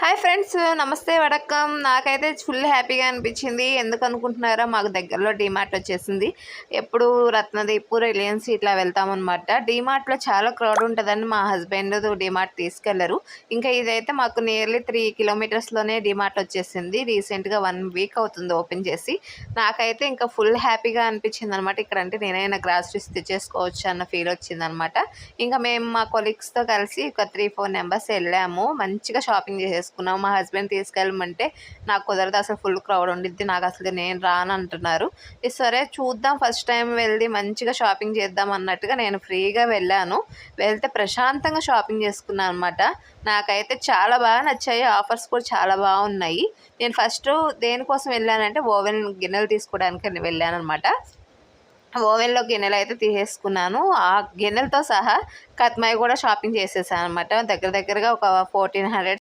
Hi friends, నమస్తే వడక్కం. నాకైతే full హ్యాపీగా అనిపించింది. ఎందుకు అనుకుంటున్నారా, మాకు దగ్గరలో డీమార్ట్ వచ్చేసింది. ఎప్పుడు రత్నదీప్, రిలయన్స్ ఇట్లా వెళ్తామన్నమాట. డీమార్ట్లో చాలా క్రౌడ్ ఉంటుందని మా హస్బెండ్ డీమార్ట్ తీసుకెళ్లరు. ఇంకా ఇదైతే మాకు నియర్లీ 3 కిలోమీటర్స్లోనే డీమార్ట్ వచ్చేసింది. రీసెంట్గా 1 వీక్ అవుతుంది ఓపెన్ చేసి. నాకైతే ఇంకా ఫుల్ హ్యాపీగా అనిపించింది అనమాట. ఇక్కడ అంటే నేనైనా గ్రాసరీస్ తెచ్చేసుకోవచ్చు అన్న ఫీల్ వచ్చిందనమాట. ఇంకా మేము మా కొలీగ్స్తో కలిసి ఒక 3-4 మెంబర్స్ వెళ్ళాము. మంచిగా షాపింగ్ చేసేసుకున్నాము. మా హస్బెండ్ తీసుకెళ్ళమంటే నాకు కుదరదు, అసలు ఫుల్ క్రౌడ్ ఉండిద్ది, నాకు అసలు నేను రాను అంటున్నారు. సరే చూద్దాం, ఫస్ట్ టైం వెళ్ళి మంచిగా షాపింగ్ చేద్దాం అన్నట్టుగా నేను ఫ్రీగా వెళ్ళాను. వెళ్తే ప్రశాంతంగా షాపింగ్ చేసుకున్నాను అనమాట. నాకైతే చాలా బాగా నచ్చాయి. ఆఫర్స్ కూడా చాలా బాగున్నాయి. నేను ఫస్ట్ దేనికోసం వెళ్ళానంటే ఓవెన్ గిన్నెలు తీసుకోవడానికి వెళ్ళాను అనమాట. ఓవెన్లో గిన్నెలు అయితే తీసేసుకున్నాను. ఆ గిన్నెలతో సహా కత్మాయి కూడా షాపింగ్ చేసేసాను అనమాట. దగ్గరగా ఒక 1400